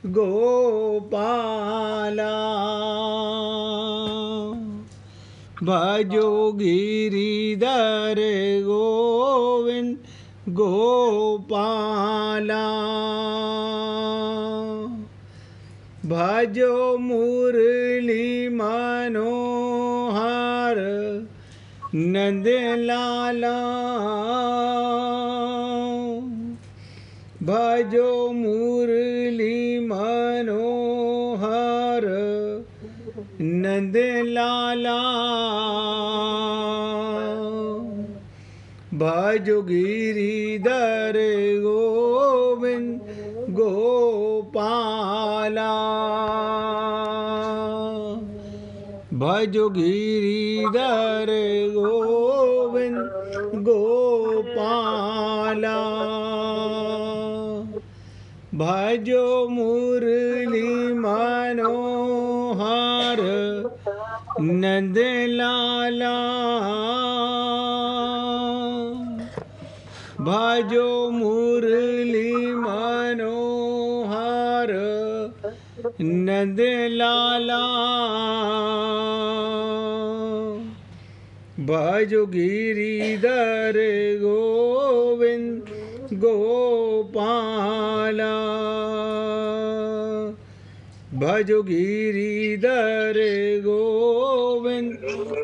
गोपाला। भजो गिरिधर गोविंद गोपाला। भजो मुरली मनोहर नंद लाला। भजो मुरली मनोहर नंद लाला। भजो गिरिधर गोविंद गोपाला। भजो गिरिधर गोविंद गोपाला। भजो मुरली मनोहर नंद लाला। भजो मुरली मनोहर नंद लाला। भजो गिरिधर गोविंद गोपाला। भजो गिरिधर गोविंद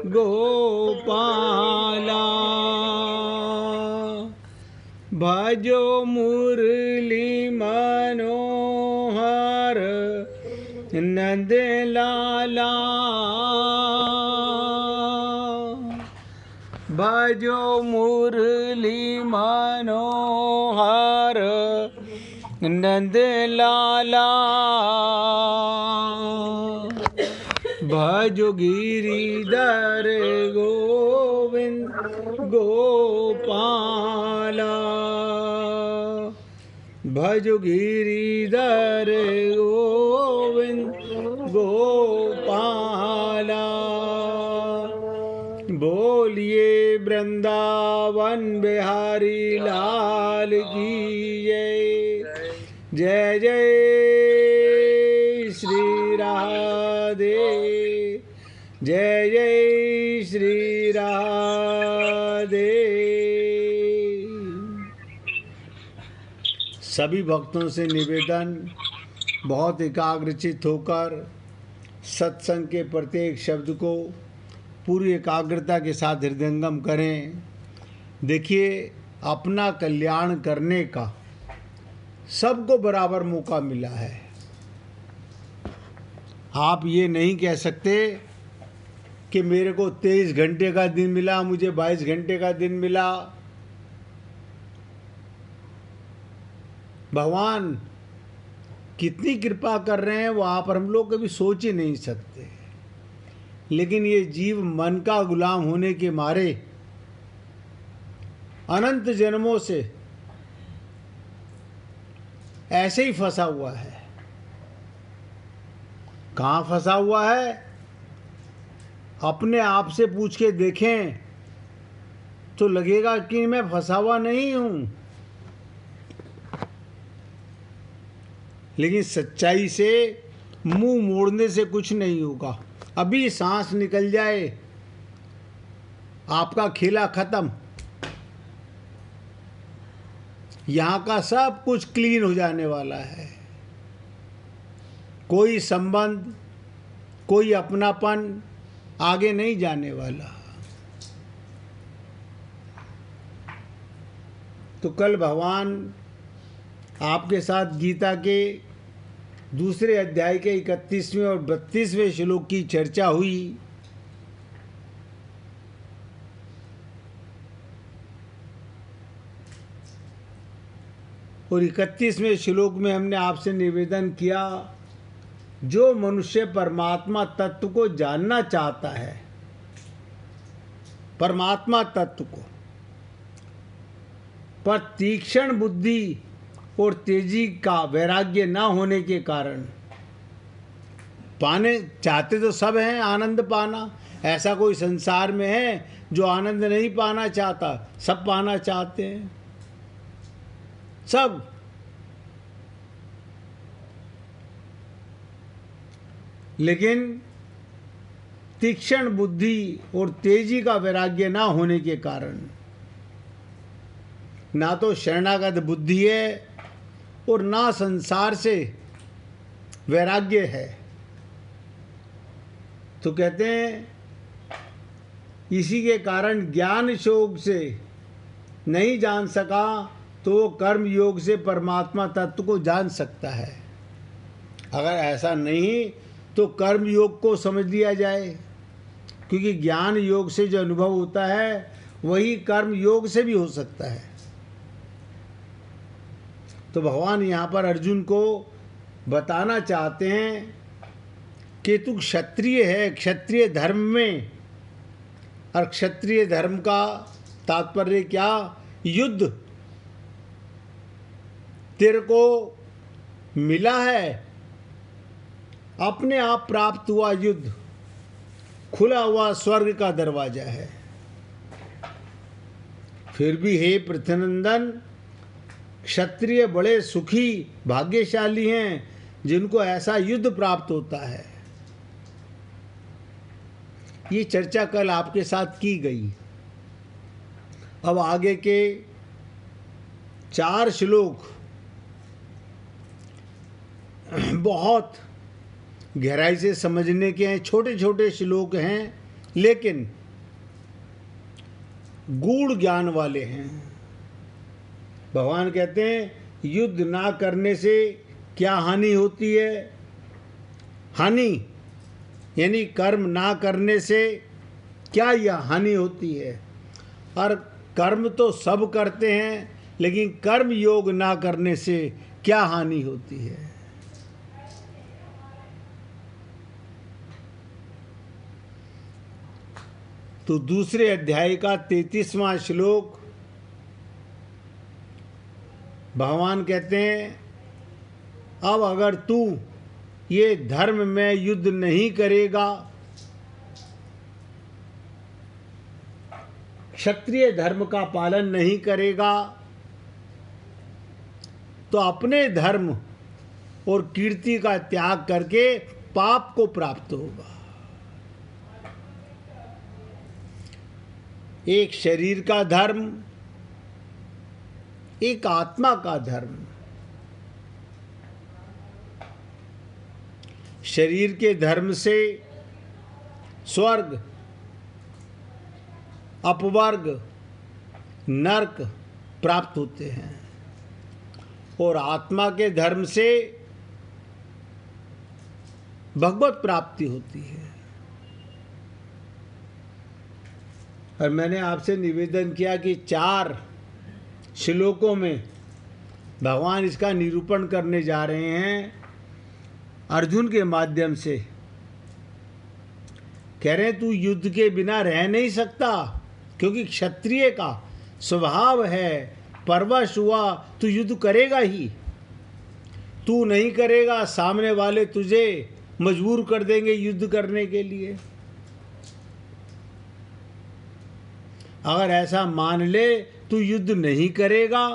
गोपाला। भजो मुरली मनोहर नंद लाला। भजो मुरली मनोहर नंद लाला। भजो गिरिधर गोविंद गोपाला। भजो गिरिधर गोविंद गोपाला। बोलिए वृंदावन बिहारी लाल की जय। जय जय श्री राधे। जय जय श्री राधे। सभी भक्तों से निवेदन, बहुत एकाग्रचित होकर सत्संग के प्रत्येक शब्द को पूरी एकाग्रता के साथ हृदयंगम करें। देखिए, अपना कल्याण करने का सबको बराबर मौका मिला है। आप ये नहीं कह सकते कि मेरे को 23 घंटे का दिन मिला, मुझे 22 घंटे का दिन मिला। भगवान कितनी कृपा कर रहे हैं वो आप और हम लोग कभी सोच ही नहीं सकते। लेकिन ये जीव मन का गुलाम होने के मारे अनंत जन्मों से ऐसे ही फंसा हुआ है। कहाँ फंसा हुआ है? अपने आप से पूछ के देखें तो लगेगा कि मैं फंसा हुआ नहीं हूं। लेकिन सच्चाई से मुंह मोड़ने से कुछ नहीं होगा। अभी सांस निकल जाए, आपका खेला खत्म। यहाँ का सब कुछ क्लीन हो जाने वाला है। कोई संबंध, कोई अपनापन आगे नहीं जाने वाला। तो कल भगवान आपके साथ गीता के दूसरे अध्याय के 31वें और 32वें श्लोक की चर्चा हुई। और 31वें श्लोक में हमने आपसे निवेदन किया, जो मनुष्य परमात्मा तत्व को जानना चाहता है, परमात्मा तत्व को, पर तीक्ष्ण बुद्धि और तेजी का वैराग्य न होने के कारण, पाने चाहते तो सब हैं आनंद पाना। ऐसा कोई संसार में है जो आनंद नहीं पाना चाहता? सब पाना चाहते हैं, सब। लेकिन तीक्ष्ण बुद्धि और तेजी का वैराग्य ना होने के कारण ना तो शरणागत बुद्धि है और ना संसार से वैराग्य है। तो कहते हैं इसी के कारण ज्ञान शोक से नहीं जान सका तो वो कर्म योग से परमात्मा तत्व को जान सकता है। अगर ऐसा नहीं तो कर्म योग को समझ लिया जाए, क्योंकि ज्ञान योग से जो अनुभव होता है वही कर्म योग से भी हो सकता है। तो भगवान यहाँ पर अर्जुन को बताना चाहते हैं कि तू क्षत्रिय है, क्षत्रिय धर्म में, और क्षत्रिय धर्म का तात्पर्य क्या? युद्ध तेरे को मिला है, अपने आप प्राप्त हुआ युद्ध, खुला हुआ स्वर्ग का दरवाजा है। फिर भी हे पृथ्वीनंदन, क्षत्रिय बड़े सुखी भाग्यशाली हैं जिनको ऐसा युद्ध प्राप्त होता है। ये चर्चा कल आपके साथ की गई। अब आगे के 4 श्लोक बहुत गहराई से समझने के हैं। छोटे छोटे श्लोक हैं लेकिन गूढ़ ज्ञान वाले हैं। भगवान कहते हैं युद्ध ना करने से क्या हानि होती है? हानि यानी कर्म ना करने से क्या यह हानि होती है? और कर्म तो सब करते हैं, लेकिन कर्म योग ना करने से क्या हानि होती है? तो दूसरे अध्याय का 33वां श्लोक भगवान कहते हैं अब अगर तू ये धर्म में युद्ध नहीं करेगा, क्षत्रिय धर्म का पालन नहीं करेगा, तो अपने धर्म और कीर्ति का त्याग करके पाप को प्राप्त होगा। एक शरीर का धर्म, एक आत्मा का धर्म। शरीर के धर्म से स्वर्ग, अपवर्ग, नरक प्राप्त होते हैं और आत्मा के धर्म से भगवत प्राप्ति होती है। और मैंने आपसे निवेदन किया कि 4 श्लोकों में भगवान इसका निरूपण करने जा रहे हैं अर्जुन के माध्यम से। कह रहे हैं तू युद्ध के बिना रह नहीं सकता, क्योंकि क्षत्रिय का स्वभाव है, परवश हुआ तू युद्ध करेगा ही। तू नहीं करेगा, सामने वाले तुझे मजबूर कर देंगे युद्ध करने के लिए। अगर ऐसा मान ले तू युद्ध नहीं करेगा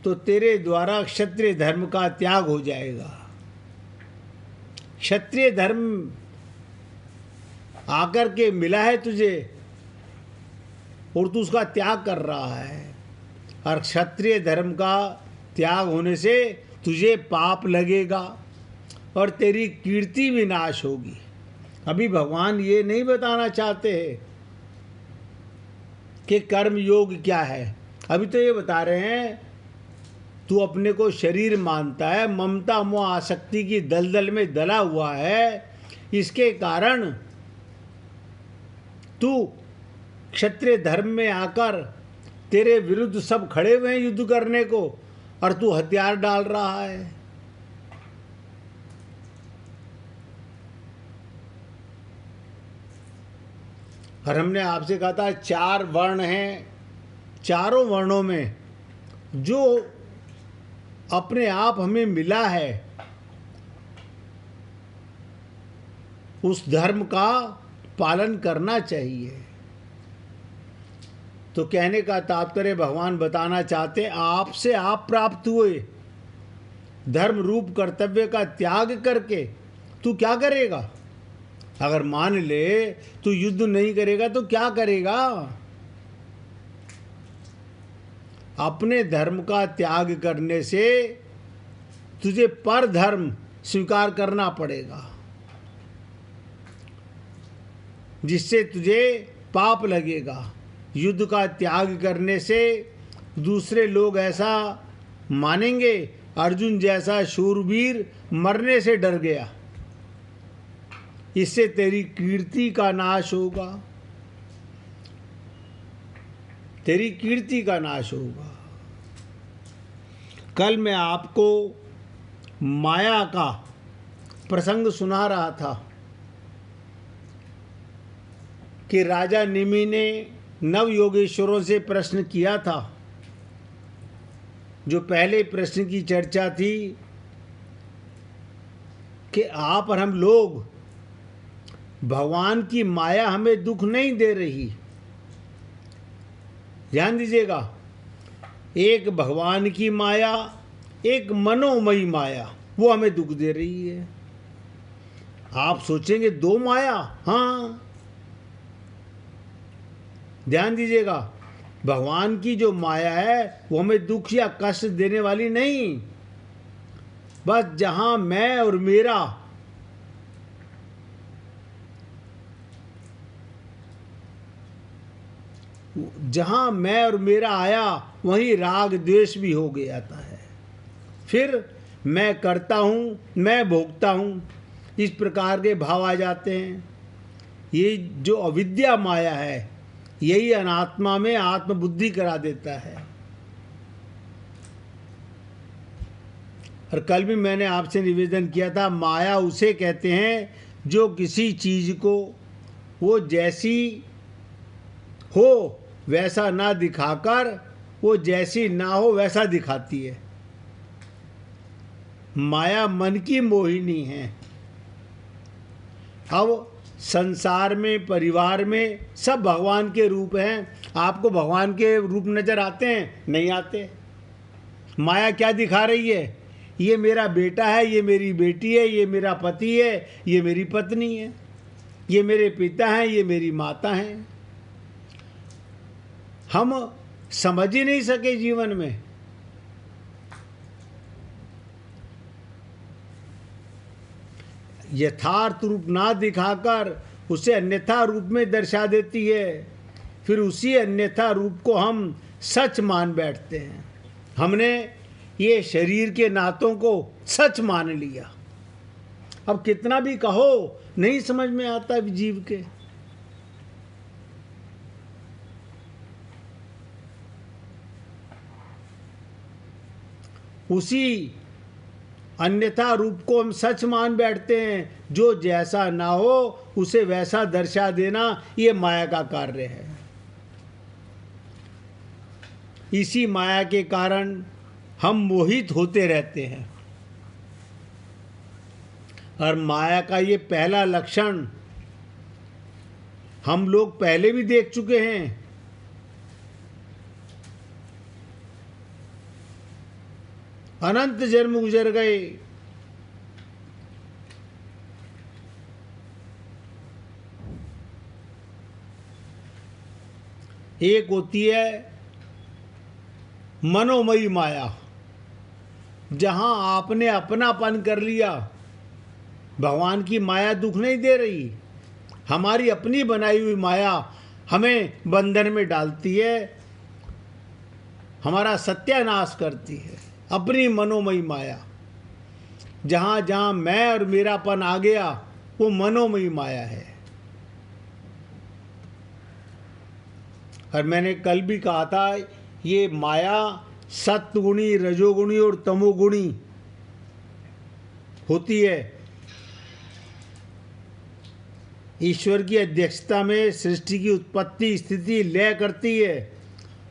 तो तेरे द्वारा क्षत्रिय धर्म का त्याग हो जाएगा। क्षत्रिय धर्म आकर के मिला है तुझे और तू उसका त्याग कर रहा है, और क्षत्रिय धर्म का त्याग होने से तुझे पाप लगेगा और तेरी कीर्ति भी नाश होगी। अभी भगवान ये नहीं बताना चाहते हैं कि कर्म योग क्या है, अभी तो ये बता रहे हैं तू अपने को शरीर मानता है, ममता मोह आसक्ति की दलदल में दला हुआ है, इसके कारण तू क्षत्रिय धर्म में आकर तेरे विरुद्ध सब खड़े हुए हैं युद्ध करने को, और तू हथियार डाल रहा है। और हमने आपसे कहा था 4 वर्ण हैं, चारों वर्णों में जो अपने आप हमें मिला है उस धर्म का पालन करना चाहिए। तो कहने का तात्पर्य भगवान बताना चाहते आपसे आप प्राप्त हुए धर्म रूप कर्तव्य का त्याग करके तू क्या करेगा? अगर मान ले तू युद्ध नहीं करेगा तो क्या करेगा? अपने धर्म का त्याग करने से तुझे पर धर्म स्वीकार करना पड़ेगा, जिससे तुझे पाप लगेगा। युद्ध का त्याग करने से दूसरे लोग ऐसा मानेंगे, अर्जुन जैसा शूरवीर मरने से डर गया। इससे तेरी कीर्ति का नाश होगा, तेरी कीर्ति का नाश होगा। कल मैं आपको माया का प्रसंग सुना रहा था कि राजा निमि ने नव योगेश्वरों से प्रश्न किया था। जो पहले प्रश्न की चर्चा थी कि आप और हम लोग, भगवान की माया हमें दुख नहीं दे रही। ध्यान दीजिएगा, एक भगवान की माया, एक मनोमयी माया, वो हमें दुख दे रही है। आप सोचेंगे दो माया? हाँ, ध्यान दीजिएगा, भगवान की जो माया है वो हमें दुख या कष्ट देने वाली नहीं। बस जहां मैं और मेरा, जहां मैं और मेरा आया वहीं राग द्वेष भी हो गया है। फिर मैं करता हूं, मैं भोगता हूं, इस प्रकार के भाव आ जाते हैं। ये जो अविद्या माया है, यही अनात्मा में आत्मबुद्धि करा देता है। और कल भी मैंने आपसे निवेदन किया था, माया उसे कहते हैं जो किसी चीज को वो जैसी हो वैसा ना दिखाकर वो जैसी ना हो वैसा दिखाती है। माया मन की मोहिनी है। अब संसार में, परिवार में सब भगवान के रूप हैं। आपको भगवान के रूप नजर आते हैं? नहीं आते। माया क्या दिखा रही है? ये मेरा बेटा है, ये मेरी बेटी है, ये मेरा पति है, ये मेरी पत्नी है, ये मेरे पिता हैं, ये मेरी माता हैं। हम समझ ही नहीं सके जीवन में। यथार्थ रूप ना दिखाकर उसे अन्यथा रूप में दर्शा देती है। फिर उसी अन्यथा रूप को हम सच मान बैठते हैं। हमने ये शरीर के नातों को सच मान लिया। अब कितना भी कहो नहीं समझ में आता जीव के। उसी अन्यथा रूप को हम सच मान बैठते हैं। जो जैसा ना हो उसे वैसा दर्शा देना, ये माया का कार्य है। इसी माया के कारण हम मोहित होते रहते हैं। और माया का ये पहला लक्षण हम लोग पहले भी देख चुके हैं। अनंत जन्म गुजर गए, एक होती है मनोमयी माया, जहां आपने अपनापन कर लिया। भगवान की माया दुख नहीं दे रही। हमारी अपनी बनाई हुई माया हमें बंधन में डालती है, हमारा सत्यानाश करती है। अपनी मनोमयी माया, जहां जहां मैं और मेरापन आ गया, वो मनोमयी माया है। और मैंने कल भी कहा था, ये माया सत्वगुणी, रजोगुणी और तमोगुणी होती है। ईश्वर की अध्यक्षता में सृष्टि की उत्पत्ति, स्थिति, लय करती है।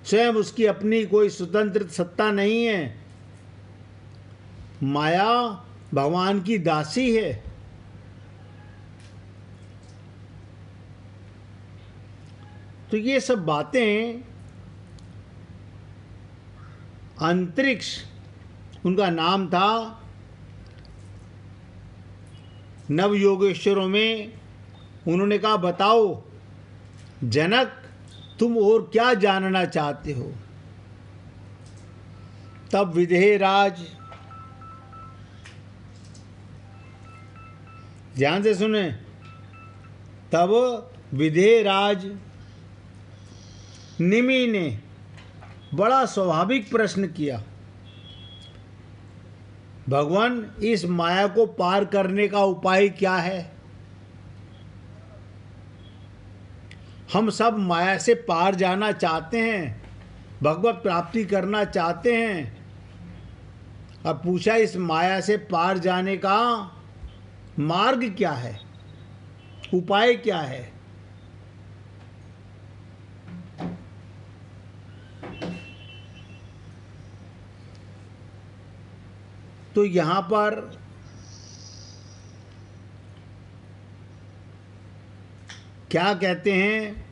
स्वयं उसकी अपनी कोई स्वतंत्र सत्ता नहीं है। माया भगवान की दासी है। तो ये सब बातें, अंतरिक्ष उनका नाम था, नव योगेश्वरों में उन्होंने कहा, बताओ जनक, तुम और क्या जानना चाहते हो। तब विदेहराज, ध्यान से सुने, तब विदेहराज निमि ने बड़ा स्वाभाविक प्रश्न किया, भगवान, इस माया को पार करने का उपाय क्या है। हम सब माया से पार जाना चाहते हैं, भगवत प्राप्ति करना चाहते हैं। अब पूछा, इस माया से पार जाने का मार्ग क्या है, उपाय क्या है। तो यहां पर क्या कहते हैं,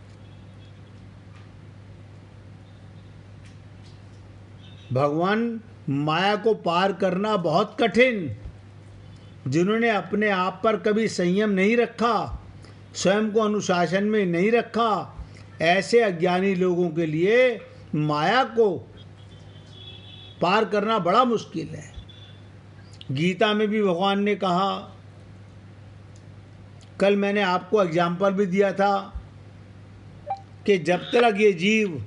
भगवान, माया को पार करना बहुत कठिन। जिन्होंने अपने आप पर कभी संयम नहीं रखा, स्वयं को अनुशासन में नहीं रखा, ऐसे अज्ञानी लोगों के लिए माया को पार करना बड़ा मुश्किल है। गीता में भी भगवान ने कहा, कल मैंने आपको एग्जाम्पल भी दिया था कि जब तक ये जीव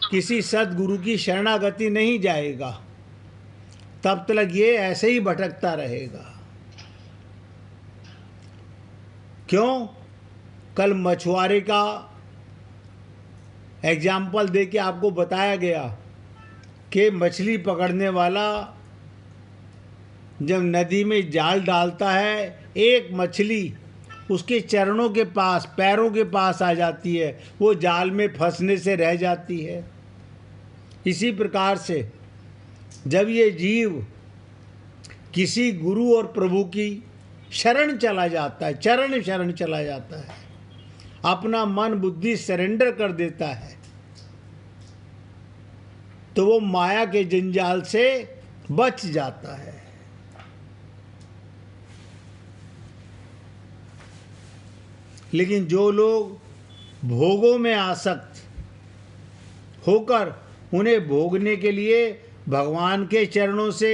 किसी सद्गुरु की शरणागति नहीं जाएगा, तब तक ये ऐसे ही भटकता रहेगा। क्यों? कल मछुआरे का एग्जाम्पल दे के आपको बताया गया कि मछली पकड़ने वाला जब नदी में जाल डालता है, एक मछली उसके चरणों के पास, पैरों के पास आ जाती है, वो जाल में फंसने से रह जाती है। इसी प्रकार से जब ये जीव किसी गुरु और प्रभु की शरण चला जाता है, चरण शरण चला जाता है, अपना मन बुद्धि सरेंडर कर देता है, तो वो माया के जंजाल से बच जाता है। लेकिन जो लोग भोगों में आसक्त होकर उन्हें भोगने के लिए भगवान के चरणों से,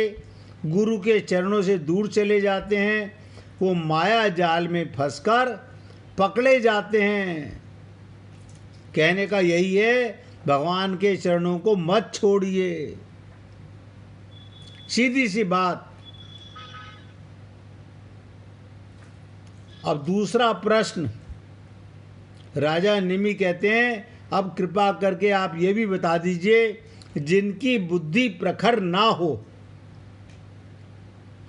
गुरु के चरणों से दूर चले जाते हैं, वो माया जाल में फंसकर पकड़े जाते हैं। कहने का यही है, भगवान के चरणों को मत छोड़िए। सीधी सी बात। अब दूसरा प्रश्न, राजा निमि कहते हैं, अब कृपा करके आप ये भी बता दीजिए, जिनकी बुद्धि प्रखर ना हो,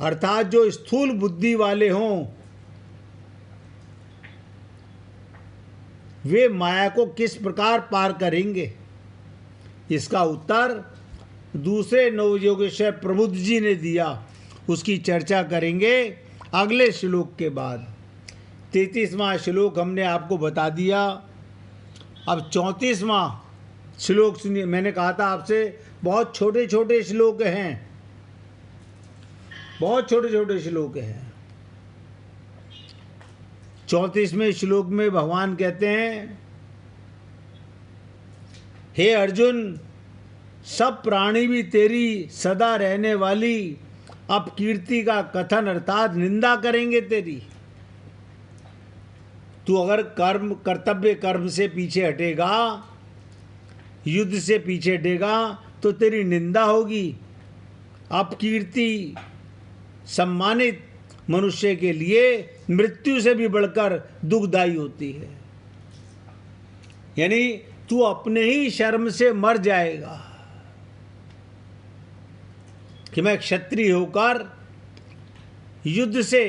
अर्थात जो स्थूल बुद्धि वाले हों, वे माया को किस प्रकार पार करेंगे। इसका उत्तर दूसरे नवयोगेश्वर प्रबुद्ध जी ने दिया, उसकी चर्चा करेंगे अगले श्लोक के बाद। 33वां श्लोक हमने आपको बता दिया। अब 34वां श्लोक सुनिए। मैंने कहा था आपसे बहुत छोटे छोटे श्लोक हैं, बहुत छोटे छोटे श्लोक हैं। 34वें श्लोक में भगवान कहते हैं, हे अर्जुन, सब प्राणी भी तेरी सदा रहने वाली अपकीर्ति का कथन अर्थात निंदा करेंगे तेरी। तू अगर कर्तव्य कर्म से पीछे हटेगा, युद्ध से पीछे हटेगा, तो तेरी निंदा होगी। अपकीर्ति सम्मानित मनुष्य के लिए मृत्यु से भी बढ़कर दुखदायी होती है। यानी तू अपने ही शर्म से मर जाएगा कि मैं क्षत्रिय होकर युद्ध से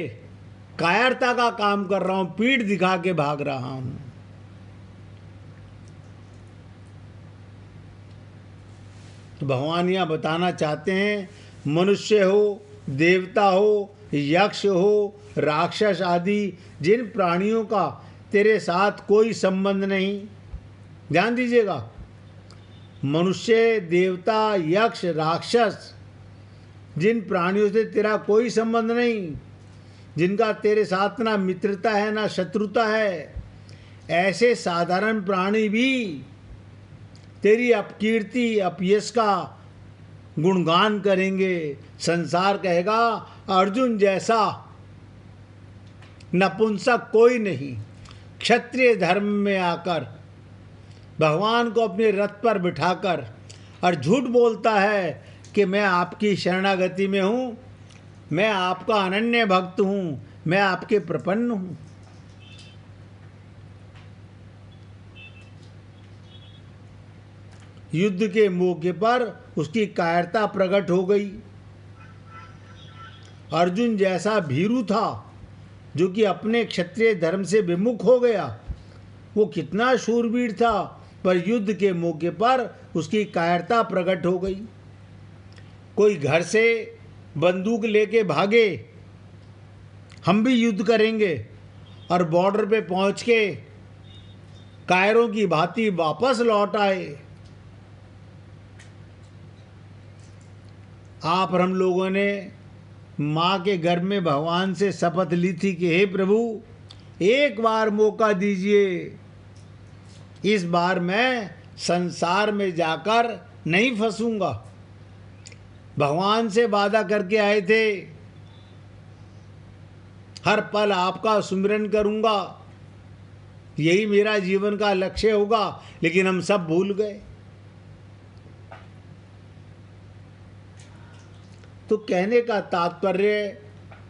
कायरता का काम कर रहा हूं, पीठ दिखा के भाग रहा हूं। तो भगवान यहां बताना चाहते हैं, मनुष्य हो, देवता हो, यक्ष हो, राक्षस आदि जिन प्राणियों का तेरे साथ कोई संबंध नहीं, ध्यान दीजिएगा, मनुष्य, देवता, यक्ष, राक्षस जिन प्राणियों से तेरा कोई संबंध नहीं, जिनका तेरे साथ ना मित्रता है ना शत्रुता है, ऐसे साधारण प्राणी भी तेरी अपकीर्ति अपयश का गुणगान करेंगे। संसार कहेगा अर्जुन जैसा नपुंसक कोई नहीं। क्षत्रिय धर्म में आकर भगवान को अपने रथ पर बिठाकर और झूठ बोलता है कि मैं आपकी शरणागति में हूँ, मैं आपका अनन्य भक्त हूँ, मैं आपके प्रपन्न हूँ। युद्ध के मौके पर उसकी कायरता प्रकट हो गई। अर्जुन जैसा भीरू था जो कि अपने क्षत्रिय धर्म से विमुख हो गया, वो कितना शूरवीर था, पर युद्ध के मौके पर उसकी कायरता प्रकट हो गई। कोई घर से बंदूक लेके भागे, हम भी युद्ध करेंगे, और बॉर्डर पे पहुंच के कायरों की भांति वापस लौट आए। आप और हम लोगों ने माँ के गर्भ में भगवान से शपथ ली थी कि हे प्रभु, एक बार मौका दीजिए, इस बार मैं संसार में जाकर नहीं फंसूंगा। भगवान से वादा करके आए थे, हर पल आपका सुमिरन करूंगा, यही मेरा जीवन का लक्ष्य होगा, लेकिन हम सब भूल गए। तो कहने का तात्पर्य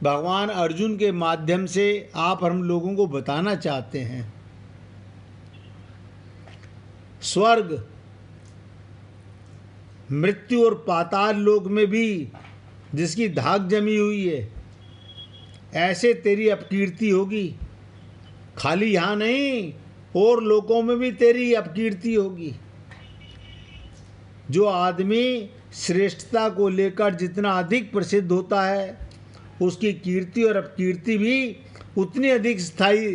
भगवान अर्जुन के माध्यम से आप हम लोगों को बताना चाहते हैं, स्वर्ग, मृत्यु और पाताल लोक में भी जिसकी धाक जमी हुई है, ऐसे तेरी अपकीर्ति होगी। खाली यहाँ नहीं, और लोकों में भी तेरी अपकीर्ति होगी। जो आदमी श्रेष्ठता को लेकर जितना अधिक प्रसिद्ध होता है, उसकी कीर्ति और अपकीर्ति भी उतनी अधिक स्थायी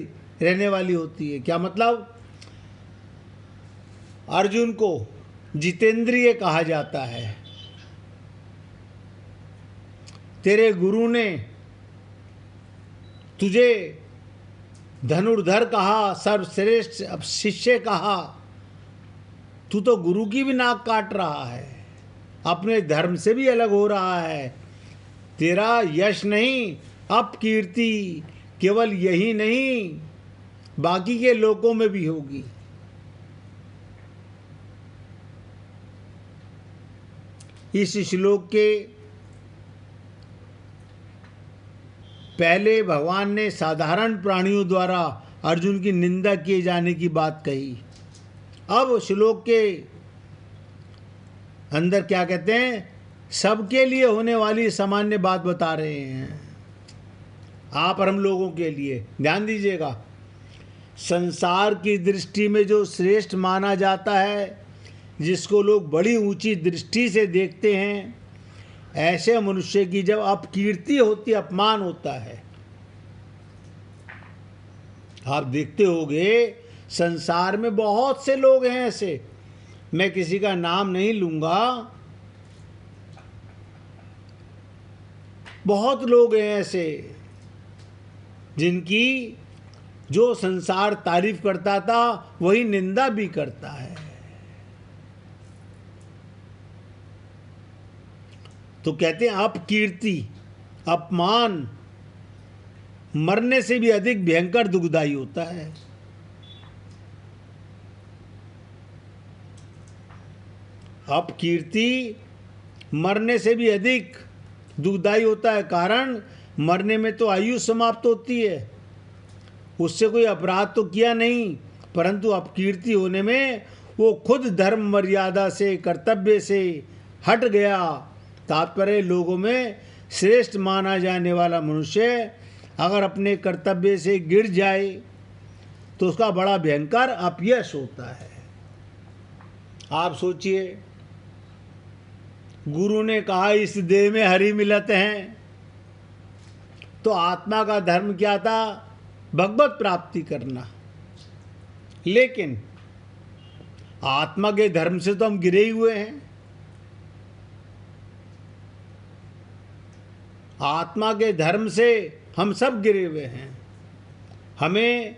रहने वाली होती है। क्या मतलब? अर्जुन को जितेंद्रिय कहा जाता है। तेरे गुरु ने तुझे धनुर्धर कहा, सर्वश्रेष्ठ शिष्य कहा, तू तो गुरु की भी नाक काट रहा है, अपने धर्म से भी अलग हो रहा है। तेरा यश नहीं, अपकीर्ति केवल यही नहीं, बाकी के लोकों में भी होगी। इस श्लोक के पहले भगवान ने साधारण प्राणियों द्वारा अर्जुन की निंदा किए जाने की बात कही। अब श्लोक के अंदर क्या कहते हैं? सबके लिए होने वाली सामान्य बात बता रहे हैं, आप और हम लोगों के लिए। ध्यान दीजिएगा, संसार की दृष्टि में जो श्रेष्ठ माना जाता है, जिसको लोग बड़ी ऊंची दृष्टि से देखते हैं, ऐसे मनुष्य की जब अपकीर्ति होती, अपमान होता है। आप देखते होंगे संसार में बहुत से लोग हैं ऐसे, मैं किसी का नाम नहीं लूंगा, बहुत लोग हैं ऐसे जिनकी जो संसार तारीफ करता था वही निंदा भी करता है। तो कहते हैं अपकीर्ति, अपमान मरने से भी अधिक भयंकर दुखदायी होता है। अपकीर्ति मरने से भी अधिक दुखदायी होता है। कारण, मरने में तो आयु समाप्त होती है, उससे कोई अपराध तो किया नहीं, परंतु अपकीर्ति होने में वो खुद धर्म मर्यादा से, कर्तव्य से हट गया। तात्पर्य, लोगों में श्रेष्ठ माना जाने वाला मनुष्य अगर अपने कर्तव्य से गिर जाए तो उसका बड़ा भयंकर अपयश होता है। आप सोचिए, गुरु ने कहा इस देह में हरि मिलत हैं, तो आत्मा का धर्म क्या था? भगवत प्राप्ति करना। लेकिन आत्मा के धर्म से तो हम गिरे ही हुए हैं। आत्मा के धर्म से हम सब गिरे हुए हैं। हमें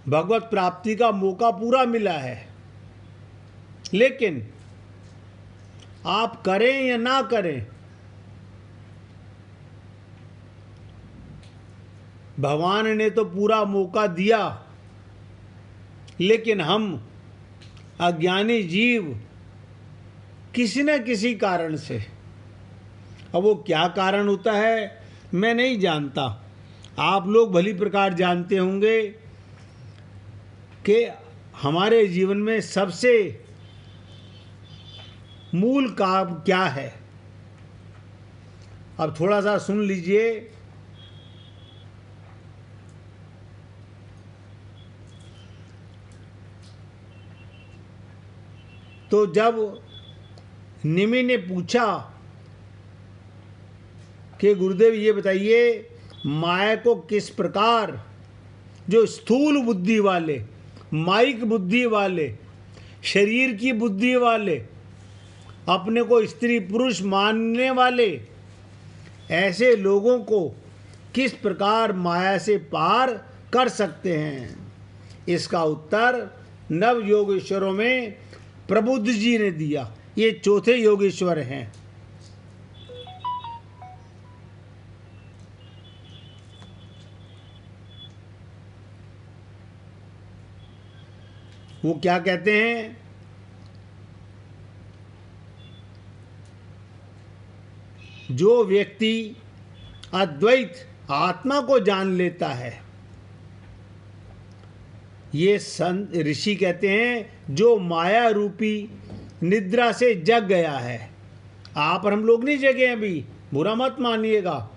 भगवत प्राप्ति का मौका पूरा मिला है, लेकिन आप करें या ना करें, भगवान ने तो पूरा मौका दिया, लेकिन हम अज्ञानी जीव किसी न किसी कारण से, अब वो क्या कारण होता है मैं नहीं जानता, आप लोग भली प्रकार जानते होंगे कि हमारे जीवन में सबसे मूल काम क्या है। अब थोड़ा सा सुन लीजिए। तो जब निमि ने पूछा कि गुरुदेव ये बताइए, माया को किस प्रकार जो स्थूल बुद्धि वाले, माइक बुद्धि वाले, शरीर की बुद्धि वाले, अपने को स्त्री पुरुष मानने वाले ऐसे लोगों को किस प्रकार माया से पार कर सकते हैं, इसका उत्तर नव योगेश्वरों में प्रबुद्ध जी ने दिया। ये चौथे योगेश्वर हैं। वो क्या कहते हैं, जो व्यक्ति अद्वैत आत्मा को जान लेता है, ये संत ऋषि कहते हैं, जो माया रूपी निद्रा से जग गया है। आप और हम लोग नहीं जगे अभी, बुरा मत मानिएगा।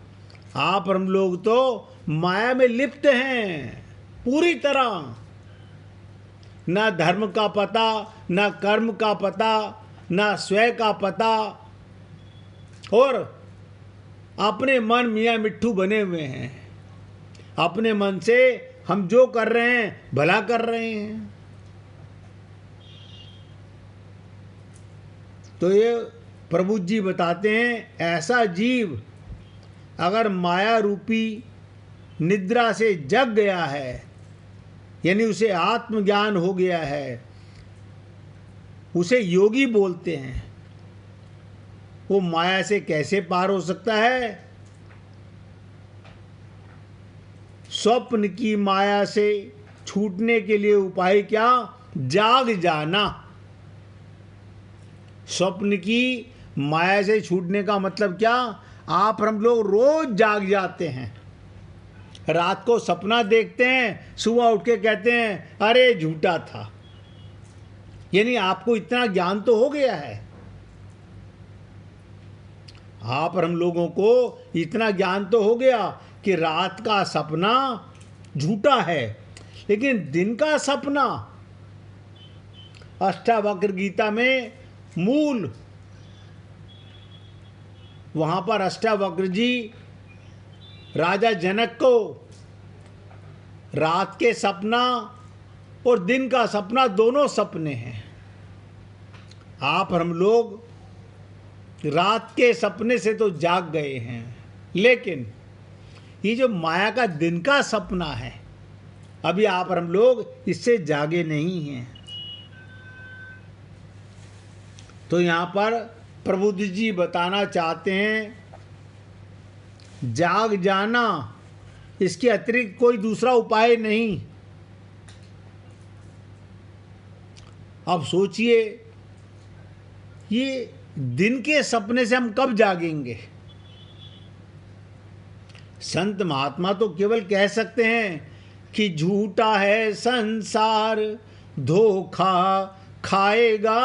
आप और हम लोग तो माया में लिप्त हैं पूरी तरह। ना धर्म का पता, ना कर्म का पता, ना स्वयं का पता, और अपने मन मियाँ मिट्ठू बने हुए हैं। अपने मन से हम जो कर रहे हैं भला कर रहे हैं। तो ये प्रभु जी बताते हैं, ऐसा जीव अगर माया रूपी निद्रा से जग गया है, यानी उसे आत्मज्ञान हो गया है, उसे योगी बोलते हैं। वो माया से कैसे पार हो सकता है? स्वप्न की माया से छूटने के लिए उपाय क्या? जाग जाना। स्वप्न की माया से छूटने का मतलब क्या? आप और हम लोग रोज जाग जाते हैं, रात को सपना देखते हैं, सुबह उठ के कहते हैं अरे झूठा था। यानी आपको इतना ज्ञान तो हो गया है, आप और हम लोगों को इतना ज्ञान तो हो गया कि रात का सपना झूठा है, लेकिन दिन का सपना अष्टावक्र गीता में मूल, वहां पर अष्टावक्र जी राजा जनक को रात के सपना और दिन का सपना दोनों सपने हैं। आप और हम लोग रात के सपने से तो जाग गए हैं, लेकिन ये जो माया का दिन का सपना है, अभी आप और हम लोग इससे जागे नहीं हैं। तो यहाँ पर प्रबुद्ध जी बताना चाहते हैं, जाग जाना, इसके अतिरिक्त कोई दूसरा उपाय नहीं। अब सोचिए, ये दिन के सपने से हम कब जागेंगे? संत महात्मा तो केवल कह सकते हैं कि झूठा है संसार, धोखा खाएगा,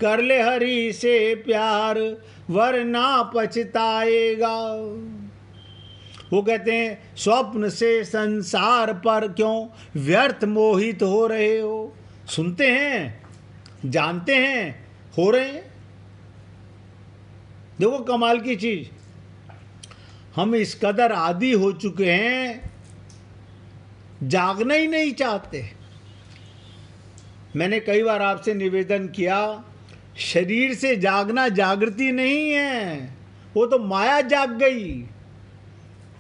कर ले हरि से प्यार, वरना पछताएगा। वो कहते हैं, स्वप्न से संसार पर क्यों व्यर्थ मोहित हो रहे हो? सुनते हैं, जानते हैं, हो रहे हैं। देखो कमाल की चीज, हम इस कदर आदी हो चुके हैं, जागना ही नहीं चाहते। मैंने कई बार आपसे निवेदन किया, शरीर से जागना जागृति नहीं है, वो तो माया जाग गई।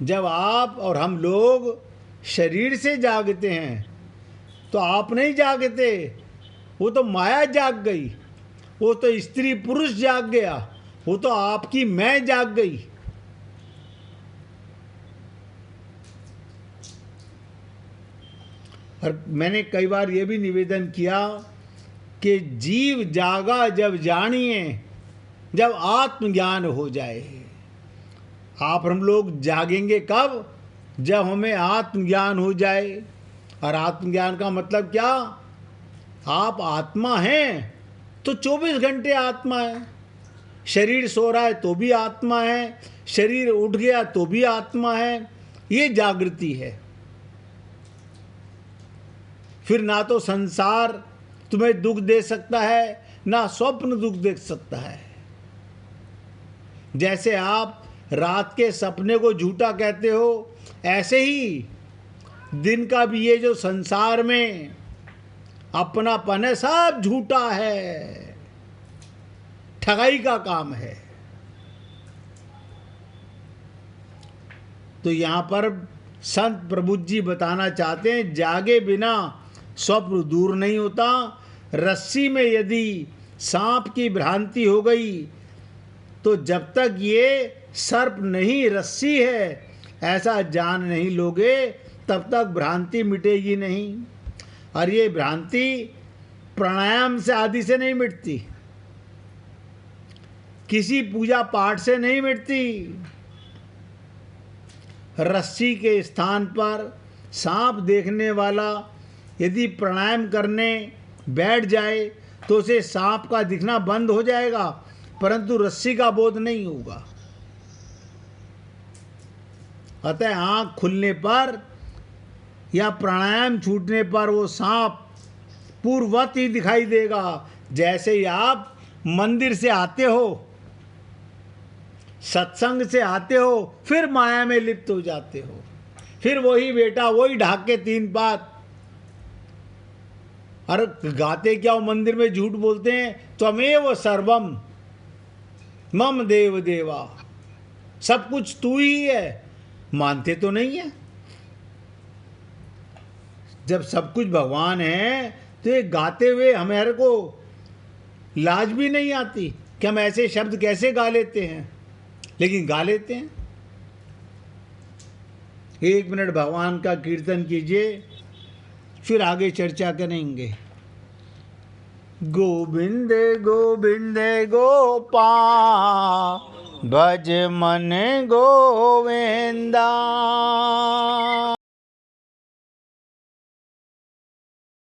जब आप और हम लोग शरीर से जागते हैं तो आप नहीं जागते, वो तो माया जाग गई, वो तो स्त्री पुरुष जाग गया, वो तो आपकी मैं जाग गई। और मैंने कई बार ये भी निवेदन किया कि जीव जागा जब जानिए, जब आत्मज्ञान हो जाए। आप हम लोग जागेंगे कब? जब हमें आत्मज्ञान हो जाए। और आत्मज्ञान का मतलब क्या? आप आत्मा हैं तो 24 घंटे आत्मा है। शरीर सो रहा है तो भी आत्मा है, शरीर उठ गया तो भी आत्मा है। ये जागृति है। फिर ना तो संसार तुम्हें दुख दे सकता है, ना स्वप्न दुख दे सकता है। जैसे आप रात के सपने को झूठा कहते हो, ऐसे ही दिन का भी ये जो संसार में अपनापन है सब झूठा है, ठगाई का काम है। तो यहां पर संत प्रभु जी बताना चाहते हैं, जागे बिना स्वप्न दूर नहीं होता। रस्सी में यदि सांप की भ्रांति हो गई तो जब तक ये सर्प नहीं रस्सी है ऐसा जान नहीं लोगे तब तक भ्रांति मिटेगी नहीं। और ये भ्रांति प्राणायाम से आदि से नहीं मिटती, किसी पूजा पाठ से नहीं मिटती। रस्सी के स्थान पर सांप देखने वाला यदि प्राणायाम करने बैठ जाए तो उसे सांप का दिखना बंद हो जाएगा, परंतु रस्सी का बोध नहीं होगा। अतः आँख खुलने पर या प्राणायाम छूटने पर वो सांप पूर्ववत ही दिखाई देगा। जैसे ही आप मंदिर से आते हो, सत्संग से आते हो, फिर माया में लिप्त हो जाते हो, फिर वही बेटा वही ढाक के 3 बात। अरे गाते क्या हो, मंदिर में झूठ बोलते हैं, त्वमेव सर्वम मम देव देवा, सब कुछ तू ही है। मानते तो नहीं है। जब सब कुछ भगवान है तो ये गाते हुए हमारे को लाज भी नहीं आती कि हम ऐसे शब्द कैसे गा लेते हैं, लेकिन गा लेते हैं। 1 मिनट भगवान का कीर्तन कीजिए, फिर आगे चर्चा करेंगे। गोविंद गोविंद गोपाल भज मन गोविंदा।